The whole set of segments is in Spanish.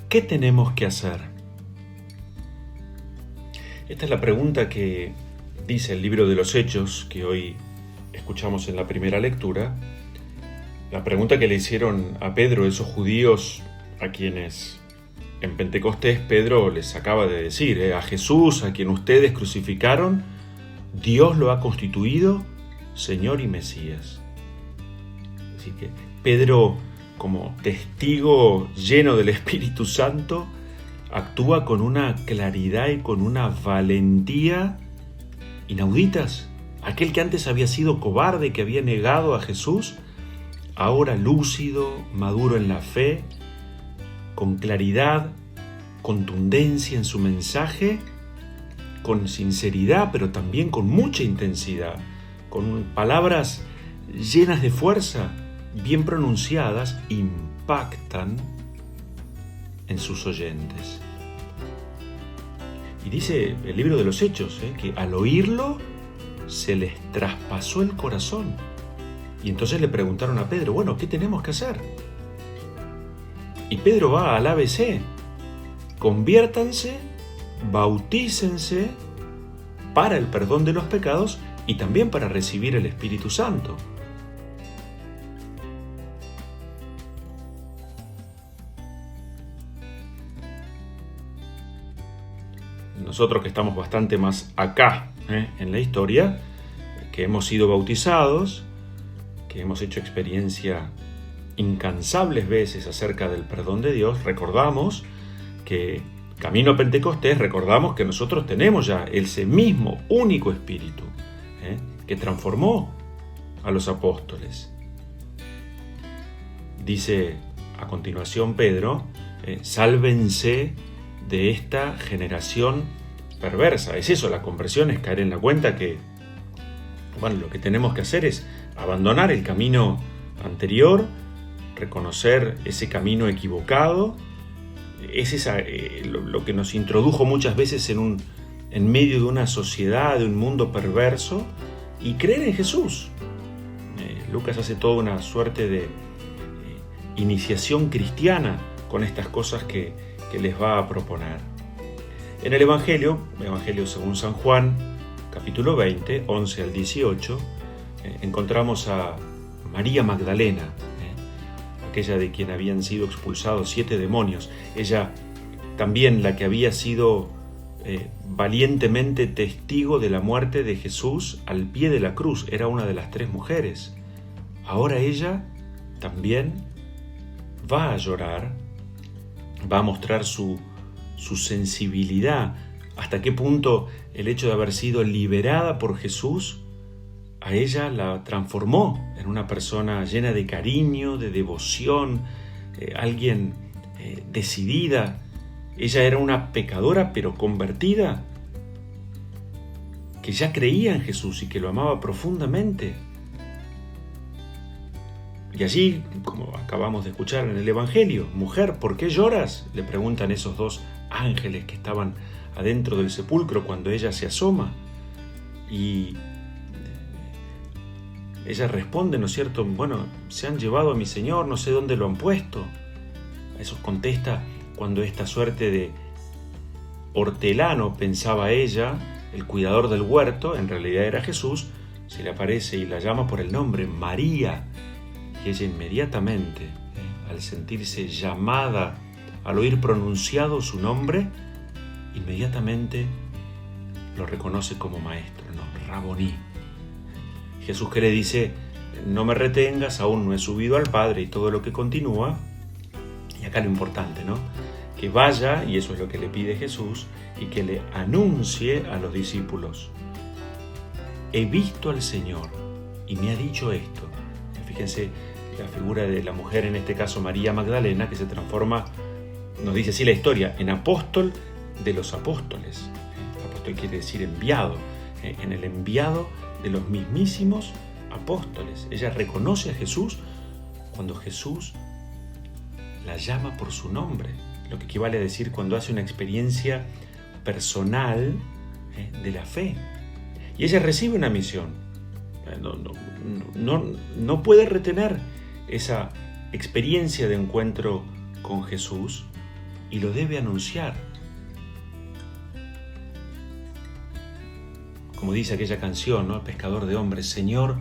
¿qué tenemos que hacer? Esta es la pregunta que dice el libro de los Hechos, que hoy escuchamos en la primera lectura. La pregunta que le hicieron a Pedro esos judíos a quienes en Pentecostés Pedro les acaba de decir, a Jesús, a quien ustedes crucificaron, Dios lo ha constituido Señor y Mesías. Así que Pedro, como testigo lleno del Espíritu Santo, actúa con una claridad y con una valentía inauditas. Aquel que antes había sido cobarde, que había negado a Jesús, ahora lúcido, maduro en la fe, con claridad, contundencia en su mensaje, con sinceridad, pero también con mucha intensidad, con palabras llenas de fuerza, bien pronunciadas, impactan en sus oyentes. Y dice el libro de los Hechos, que al oírlo se les traspasó el corazón. Y entonces le preguntaron a Pedro, bueno, ¿qué tenemos que hacer? Y Pedro va al ABC, conviértanse, bautícense para el perdón de los pecados y también para recibir el Espíritu Santo. Nosotros que estamos bastante más acá en la historia, que hemos sido bautizados, que hemos hecho experiencia incansables veces acerca del perdón de Dios, recordamos que camino a Pentecostés, recordamos que nosotros tenemos ya ese mismo único Espíritu que transformó a los apóstoles. Dice a continuación Pedro, sálvense de esta generación perversa. Es eso, la conversión es caer en la cuenta que, lo que tenemos que hacer es abandonar el camino anterior, reconocer ese camino equivocado. Es lo que nos introdujo muchas veces en medio de una sociedad, de un mundo perverso, y creer en Jesús. Lucas hace toda una suerte de iniciación cristiana con estas cosas que les va a proponer. En el Evangelio según San Juan, capítulo 20, 11 al 18, encontramos a María Magdalena, aquella de quien habían sido expulsados 7 demonios. Ella también la que había sido valientemente testigo de la muerte de Jesús al pie de la cruz. Era una de las 3 mujeres. Ahora ella también va a llorar, va a mostrar su sensibilidad, hasta qué punto el hecho de haber sido liberada por Jesús a ella la transformó en una persona llena de cariño, de devoción, alguien decidida. Ella era una pecadora pero convertida, que ya creía en Jesús y que lo amaba profundamente. Y allí, como acabamos de escuchar en el Evangelio, mujer, ¿por qué lloras?, le preguntan esos 2 ángeles que estaban adentro del sepulcro cuando ella se asoma. Y ella responde, ¿no es cierto?, se han llevado a mi Señor, no sé dónde lo han puesto. A eso contesta cuando esta suerte de hortelano, pensaba ella, el cuidador del huerto, en realidad era Jesús, se le aparece y la llama por el nombre, María. Y ella inmediatamente, al sentirse llamada, al oír pronunciado su nombre, inmediatamente lo reconoce como maestro, Raboní. Jesús que le dice, no me retengas, aún no he subido al Padre, y todo lo que continúa. Y acá lo importante, que vaya, y eso es lo que le pide Jesús, y que le anuncie a los discípulos. He visto al Señor y me ha dicho esto. Fíjense la figura de la mujer, en este caso María Magdalena, que se transforma, nos dice así la historia, en apóstol de los apóstoles. Apóstol quiere decir enviado, en el enviado de los mismísimos apóstoles. Ella reconoce a Jesús cuando Jesús la llama por su nombre, lo que equivale a decir cuando hace una experiencia personal de la fe. Y ella recibe una misión. No puede retener esa experiencia de encuentro con Jesús y lo debe anunciar. Como dice aquella canción, ¿no? El pescador de hombres: Señor,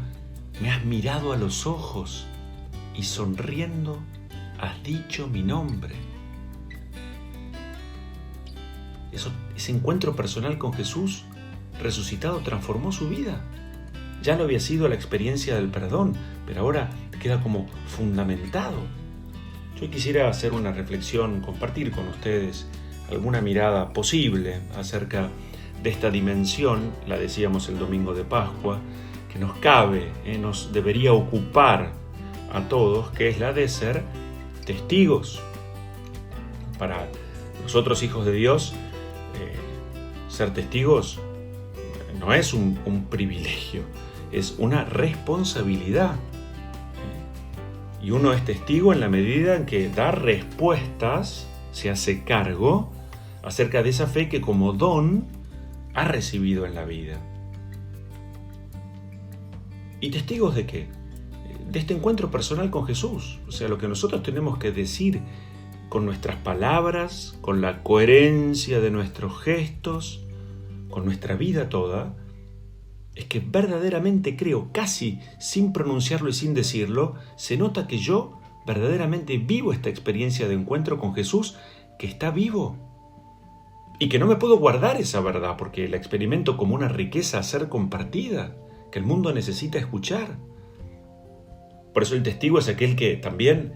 me has mirado a los ojos y sonriendo has dicho mi nombre. Ese encuentro personal con Jesús resucitado transformó su vida. Ya lo había sido la experiencia del perdón, pero ahora queda como fundamentado. Yo quisiera hacer una reflexión, compartir con ustedes alguna mirada posible acerca de esta dimensión, la decíamos el domingo de Pascua, que nos cabe, nos debería ocupar a todos, que es la de ser testigos. Para nosotros, hijos de Dios, ser testigos no es un privilegio, es una responsabilidad. Y uno es testigo en la medida en que da respuestas, se hace cargo acerca de esa fe que como don ha recibido en la vida. ¿Y testigos de qué? De este encuentro personal con Jesús. O sea, lo que nosotros tenemos que decir con nuestras palabras, con la coherencia de nuestros gestos, con nuestra vida toda, es que verdaderamente creo, casi sin pronunciarlo y sin decirlo, se nota que yo verdaderamente vivo esta experiencia de encuentro con Jesús, que está vivo. Y que no me puedo guardar esa verdad, porque la experimento como una riqueza a ser compartida, que el mundo necesita escuchar. Por eso el testigo es aquel que también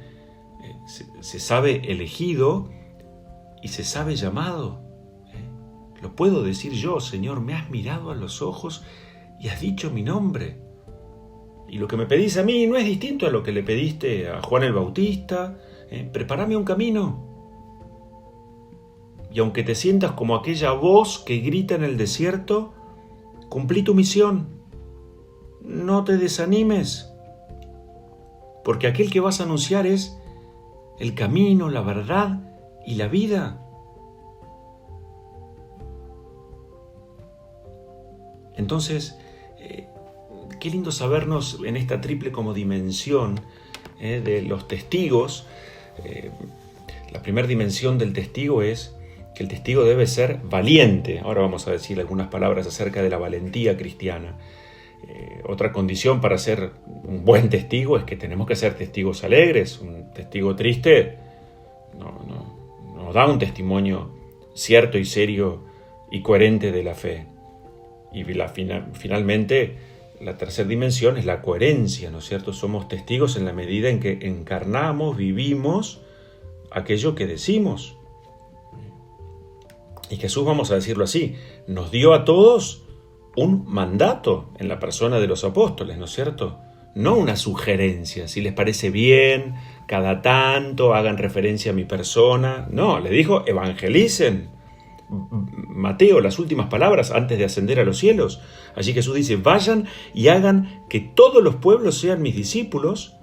se sabe elegido y se sabe llamado. Lo puedo decir yo: Señor, me has mirado a los ojos y has dicho mi nombre. Y lo que me pedís a mí no es distinto a lo que le pediste a Juan el Bautista. Prepárame un camino. Y aunque te sientas como aquella voz que grita en el desierto, cumplí tu misión. No te desanimes, porque aquel que vas a anunciar es el camino, la verdad y la vida. Entonces, qué lindo sabernos en esta triple como dimensión de los testigos. La primera dimensión del testigo es que el testigo debe ser valiente. Ahora vamos a decir algunas palabras acerca de la valentía cristiana. Otra condición para ser un buen testigo es que tenemos que ser testigos alegres. Un testigo triste no da un testimonio cierto y serio y coherente de la fe. Y finalmente, la tercera dimensión es la coherencia, ¿no es cierto? Somos testigos en la medida en que encarnamos, vivimos aquello que decimos. Y Jesús, vamos a decirlo así, nos dio a todos un mandato en la persona de los apóstoles, ¿no es cierto? No una sugerencia, si les parece bien, cada tanto hagan referencia a mi persona. No, le dijo: evangelicen. Mateo, las últimas palabras antes de ascender a los cielos. Allí Jesús dice: vayan y hagan que todos los pueblos sean mis discípulos,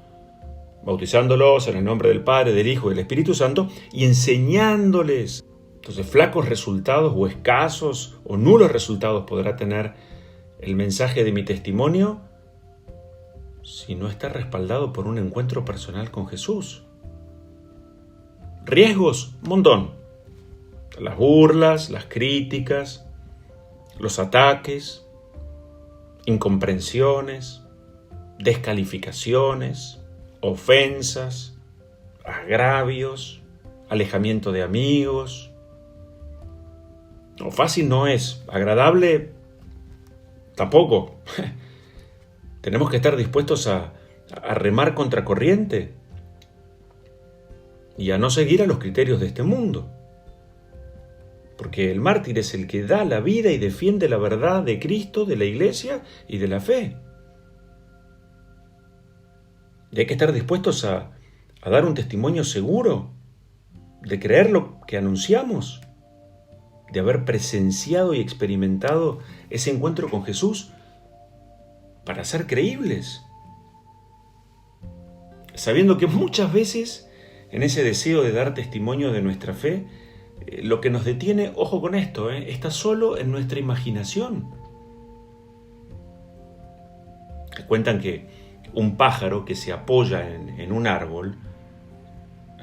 bautizándolos en el nombre del Padre, del Hijo y del Espíritu Santo, y enseñándoles. Entonces, flacos resultados o escasos o nulos resultados podrá tener el mensaje de mi testimonio si no está respaldado por un encuentro personal con Jesús. Riesgos, un montón. Las burlas, las críticas, los ataques, incomprensiones, descalificaciones, ofensas, agravios, alejamiento de amigos. No, fácil no es, agradable tampoco. Tenemos que estar dispuestos a remar contracorriente y a no seguir a los criterios de este mundo. Porque el mártir es el que da la vida y defiende la verdad de Cristo, de la Iglesia y de la fe. Y hay que estar dispuestos a dar un testimonio seguro, de creer lo que anunciamos, de haber presenciado y experimentado ese encuentro con Jesús para ser creíbles. Sabiendo que muchas veces en ese deseo de dar testimonio de nuestra fe, lo que nos detiene, ojo con esto, está solo en nuestra imaginación. Cuentan que un pájaro que se apoya en un árbol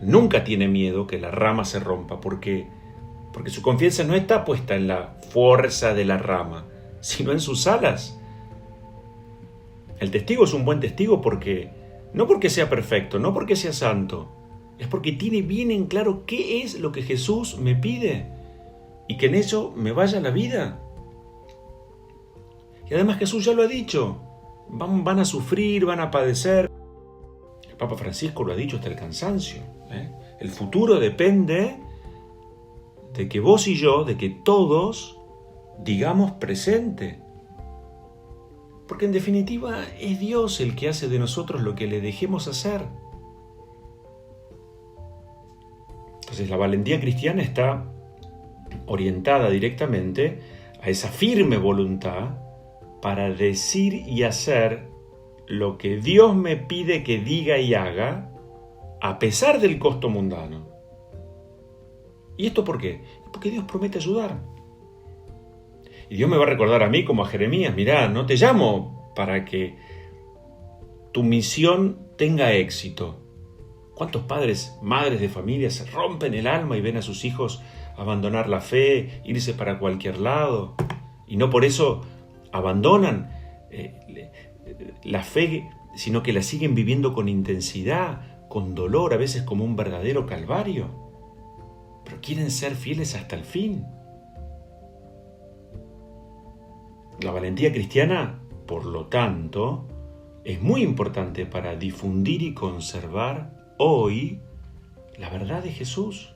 nunca tiene miedo que la rama se rompa, porque su confianza no está puesta en la fuerza de la rama, sino en sus alas. El testigo es un buen testigo no porque sea perfecto, no porque sea santo, es porque tiene bien en claro qué es lo que Jesús me pide y que en eso me vaya la vida. Y además Jesús ya lo ha dicho, van a sufrir, van a padecer. El Papa Francisco lo ha dicho hasta el cansancio. El futuro depende de que vos y yo, de que todos digamos presente. Porque en definitiva es Dios el que hace de nosotros lo que le dejemos hacer. Entonces la valentía cristiana está orientada directamente a esa firme voluntad para decir y hacer lo que Dios me pide que diga y haga, a pesar del costo mundano. ¿Y esto por qué? Porque Dios promete ayudar. Y Dios me va a recordar a mí como a Jeremías, mirá, no te llamo para que tu misión tenga éxito. ¿Cuántos padres, madres de familia se rompen el alma y ven a sus hijos abandonar la fe, irse para cualquier lado? Y no por eso abandonan la fe, sino que la siguen viviendo con intensidad, con dolor, a veces como un verdadero calvario. Pero quieren ser fieles hasta el fin. La valentía cristiana, por lo tanto, es muy importante para difundir y conservar hoy la verdad de Jesús.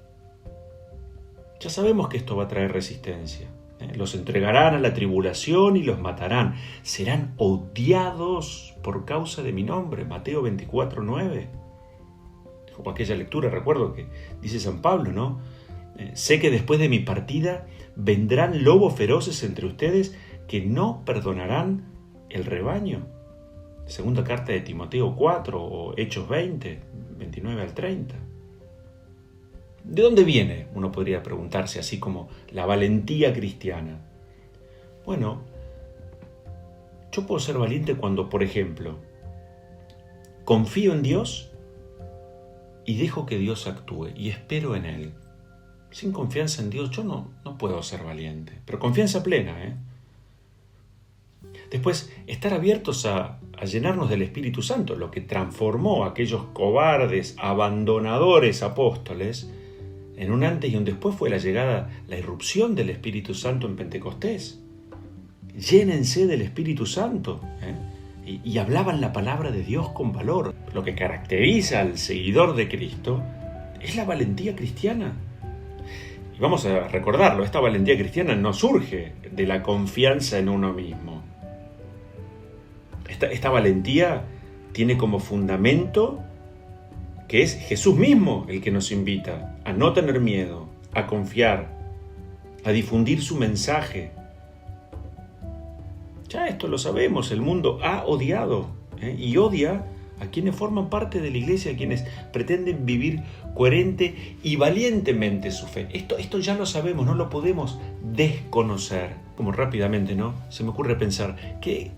Ya sabemos que esto va a traer resistencia. Los entregarán a la tribulación y los matarán. Serán odiados por causa de mi nombre. Mateo 24:9. Como aquella lectura, recuerdo que dice San Pablo, ¿no? Sé que después de mi partida vendrán lobos feroces entre ustedes que no perdonarán el rebaño. Segunda carta de Timoteo 4 o Hechos 20, 29 al 30. ¿De dónde viene? Uno podría preguntarse, así como la valentía cristiana. Bueno, yo puedo ser valiente cuando, por ejemplo, confío en Dios y dejo que Dios actúe y espero en Él. Sin confianza en Dios yo no puedo ser valiente, pero confianza plena. Después, estar abiertos a llenarnos del Espíritu Santo, lo que transformó a aquellos cobardes, abandonadores apóstoles en un antes y un después fue la irrupción del Espíritu Santo en Pentecostés. Llénense del Espíritu Santo. Y hablaban la palabra de Dios con valor. Lo que caracteriza al seguidor de Cristo es la valentía cristiana. Y vamos a recordarlo, esta valentía cristiana no surge de la confianza en uno mismo. Esta valentía tiene como fundamento que es Jesús mismo el que nos invita a no tener miedo, a confiar, a difundir su mensaje. Ya esto lo sabemos, el mundo ha odiado y odia a quienes forman parte de la iglesia, a quienes pretenden vivir coherente y valientemente su fe. Esto ya lo sabemos, no lo podemos desconocer. Como rápidamente, ¿no? Se me ocurre pensar, ¿qué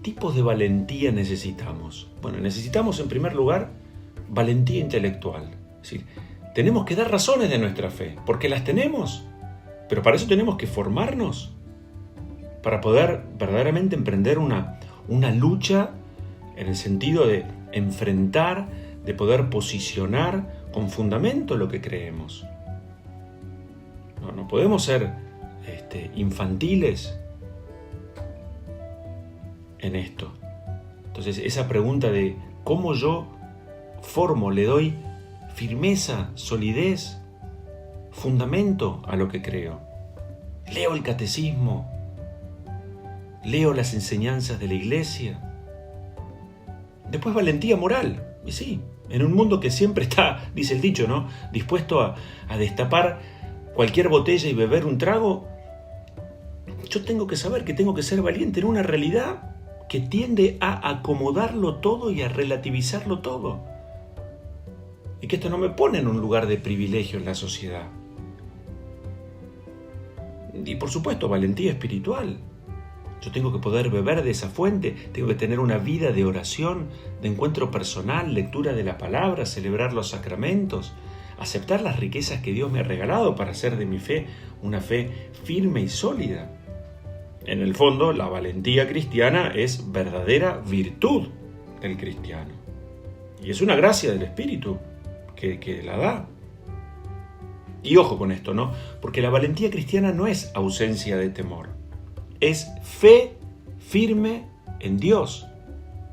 tipos de valentía necesitamos? Bueno, necesitamos en primer lugar valentía intelectual. Es decir, tenemos que dar razones de nuestra fe, porque las tenemos, pero para eso tenemos que formarnos, para poder verdaderamente emprender una lucha en el sentido de enfrentar, de poder posicionar con fundamento lo que creemos. No podemos ser infantiles en esto. Entonces, esa pregunta de cómo yo formo, le doy firmeza, solidez, fundamento a lo que creo. Leo el catecismo, leo las enseñanzas de la iglesia. Después valentía moral. Y sí, en un mundo que siempre está, dice el dicho, ¿no?, dispuesto a destapar cualquier botella y beber un trago, yo tengo que saber que tengo que ser valiente en una realidad que tiende a acomodarlo todo y a relativizarlo todo. Y que esto no me pone en un lugar de privilegio en la sociedad. Y por supuesto, valentía espiritual. Yo tengo que poder beber de esa fuente, tengo que tener una vida de oración, de encuentro personal, lectura de la palabra, celebrar los sacramentos, aceptar las riquezas que Dios me ha regalado para hacer de mi fe una fe firme y sólida. En el fondo, la valentía cristiana es verdadera virtud del cristiano. Y es una gracia del Espíritu que la da. Y ojo con esto, ¿no? Porque la valentía cristiana no es ausencia de temor. Es fe firme en Dios.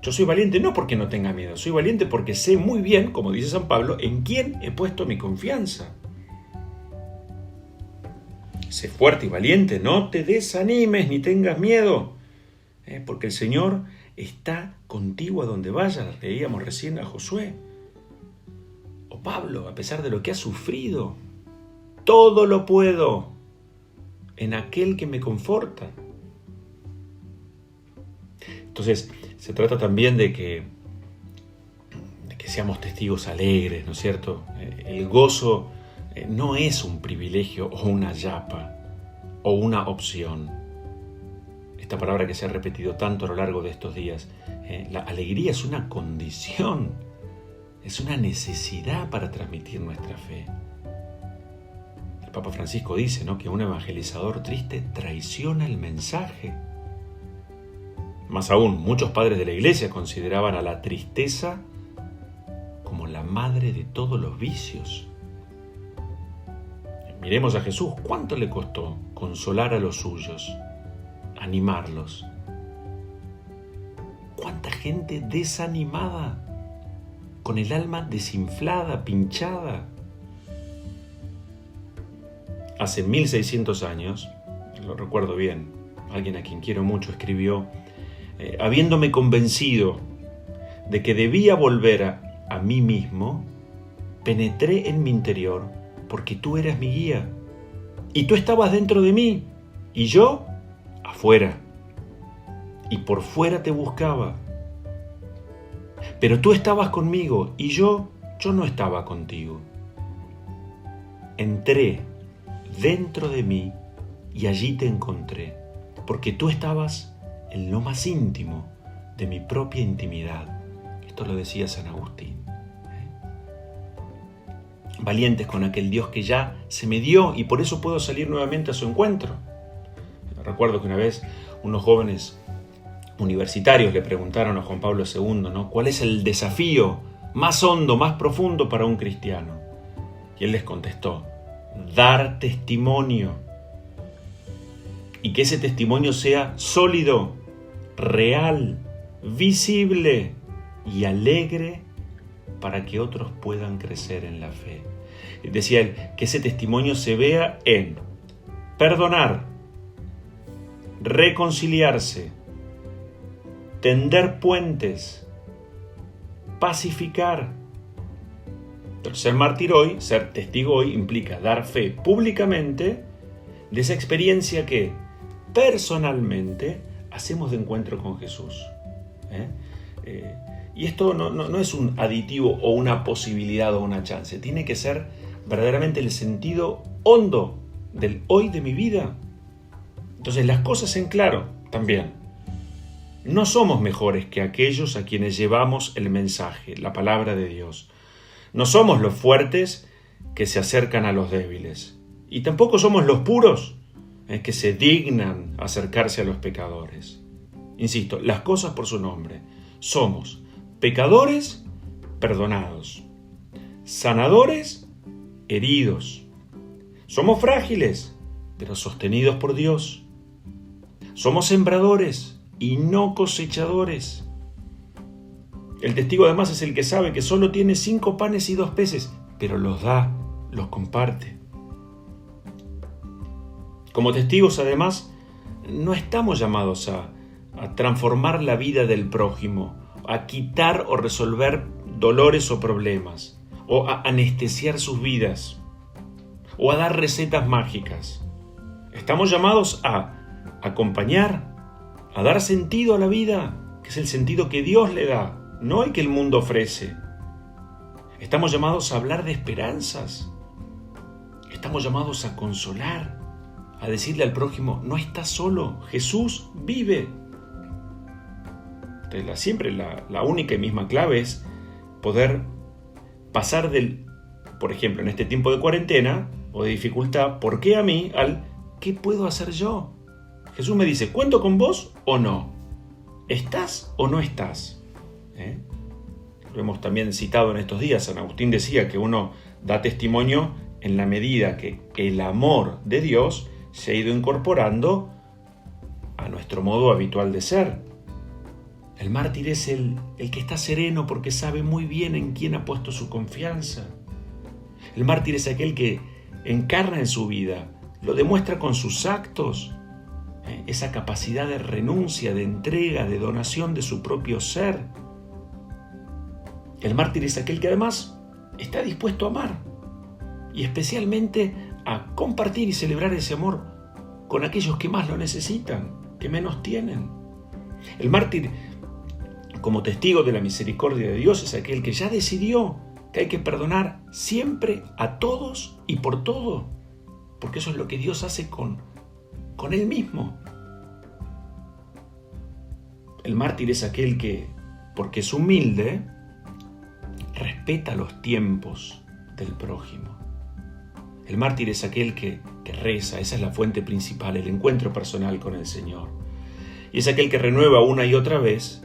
Yo soy valiente no porque no tenga miedo, soy valiente porque sé muy bien, como dice San Pablo, en quién he puesto mi confianza. Sé fuerte y valiente, no te desanimes ni tengas miedo, porque el Señor está contigo a donde vayas. Leíamos recién a Josué. O Pablo, a pesar de lo que ha sufrido, todo lo puedo en aquel que me conforta. Entonces, se trata también de que seamos testigos alegres, ¿no es cierto? El gozo no es un privilegio o una yapa o una opción. Esta palabra que se ha repetido tanto a lo largo de estos días. La alegría es una condición, es una necesidad para transmitir nuestra fe. El Papa Francisco dice, ¿no?, que un evangelizador triste traiciona el mensaje. Más aún, muchos padres de la Iglesia consideraban a la tristeza como la madre de todos los vicios. Miremos a Jesús, ¿cuánto le costó consolar a los suyos, animarlos? ¿Cuánta gente desanimada, con el alma desinflada, pinchada? Hace 1600 años, lo recuerdo bien, alguien a quien quiero mucho escribió: habiéndome convencido de que debía volver a mí mismo, penetré en mi interior porque tú eras mi guía y tú estabas dentro de mí y yo afuera y por fuera te buscaba, pero tú estabas conmigo y yo no estaba contigo. Entré dentro de mí y allí te encontré porque tú estabas en lo más íntimo de mi propia intimidad. Esto lo decía San Agustín. Valientes con aquel Dios que ya se me dio y por eso puedo salir nuevamente a su encuentro. Recuerdo que una vez unos jóvenes universitarios le preguntaron a Juan Pablo II, ¿no?, ¿cuál es el desafío más hondo, más profundo para un cristiano? Y él les contestó: dar testimonio. Y que ese testimonio sea sólido, real, visible y alegre para que otros puedan crecer en la fe. Decía él, que ese testimonio se vea en perdonar, reconciliarse, tender puentes, pacificar. Entonces, ser mártir hoy, ser testigo hoy, implica dar fe públicamente de esa experiencia que personalmente hacemos de encuentro con Jesús. Y esto no es un aditivo o una posibilidad o una chance. Tiene que ser verdaderamente el sentido hondo del hoy de mi vida. Entonces, las cosas en claro también. No somos mejores que aquellos a quienes llevamos el mensaje, la palabra de Dios. No somos los fuertes que se acercan a los débiles. Y tampoco somos los puros que se dignan acercarse a los pecadores. Insisto, las cosas por su nombre. Somos pecadores perdonados, sanadores heridos. Somos frágiles, pero sostenidos por Dios. Somos sembradores y no cosechadores. El testigo además es el que sabe que solo tiene 5 panes y 2 peces, pero los da, los comparte. Como testigos además, no estamos llamados a transformar la vida del prójimo, a quitar o resolver dolores o problemas, o a anestesiar sus vidas, o a dar recetas mágicas. Estamos llamados a acompañar, a dar sentido a la vida, que es el sentido que Dios le da, no el que el mundo ofrece. Estamos llamados a hablar de esperanzas. Estamos llamados a consolar, a decirle al prójimo, no estás solo, Jesús vive. Entonces, siempre la única y misma clave es poder pasar del, por ejemplo, en este tiempo de cuarentena o de dificultad, ¿por qué a mí? Al ¿qué puedo hacer yo? Jesús me dice, ¿cuento con vos o no? ¿Estás o no estás? Lo hemos también citado en estos días. San Agustín decía que uno da testimonio en la medida que el amor de Dios se ha ido incorporando a nuestro modo habitual de ser. El mártir es el que está sereno porque sabe muy bien en quién ha puesto su confianza. El mártir es aquel que encarna en su vida, lo demuestra con sus actos, esa capacidad de renuncia, de entrega, de donación de su propio ser. El mártir es aquel que además está dispuesto a amar y especialmente a compartir y celebrar ese amor con aquellos que más lo necesitan, que menos tienen. El mártir, como testigo de la misericordia de Dios, es aquel que ya decidió que hay que perdonar siempre a todos y por todo, porque eso es lo que Dios hace con Él mismo. El mártir es aquel que, porque es humilde, respeta los tiempos del prójimo. El mártir es aquel que reza, esa es la fuente principal, el encuentro personal con el Señor. Y es aquel que renueva una y otra vez,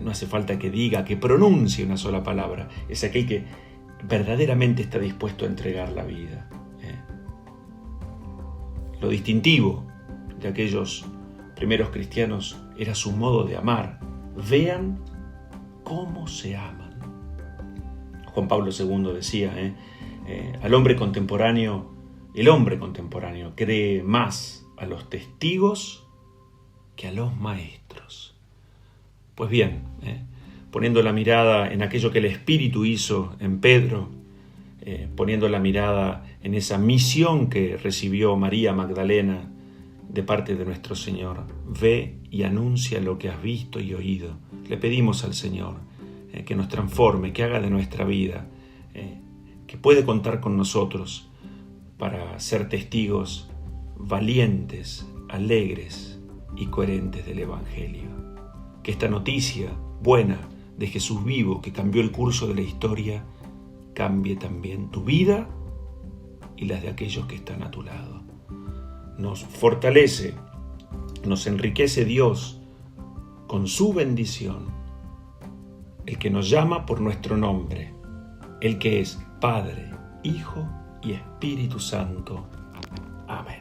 no hace falta que diga, que pronuncie una sola palabra, es aquel que verdaderamente está dispuesto a entregar la vida. Lo distintivo de aquellos primeros cristianos era su modo de amar. Vean cómo se aman. Juan Pablo II decía, el hombre contemporáneo cree más a los testigos que a los maestros. Pues bien, poniendo la mirada en aquello que el Espíritu hizo en Pedro, poniendo la mirada en esa misión que recibió María Magdalena de parte de nuestro Señor, ve y anuncia lo que has visto y oído. Le pedimos al Señor que nos transforme, que haga de nuestra vida, que puede contar con nosotros para ser testigos valientes, alegres y coherentes del Evangelio. Que esta noticia buena de Jesús vivo, que cambió el curso de la historia, cambie también tu vida y las de aquellos que están a tu lado. Nos fortalece, nos enriquece Dios con su bendición, el que nos llama por nuestro nombre, el que es Padre, Hijo y Espíritu Santo. Amén.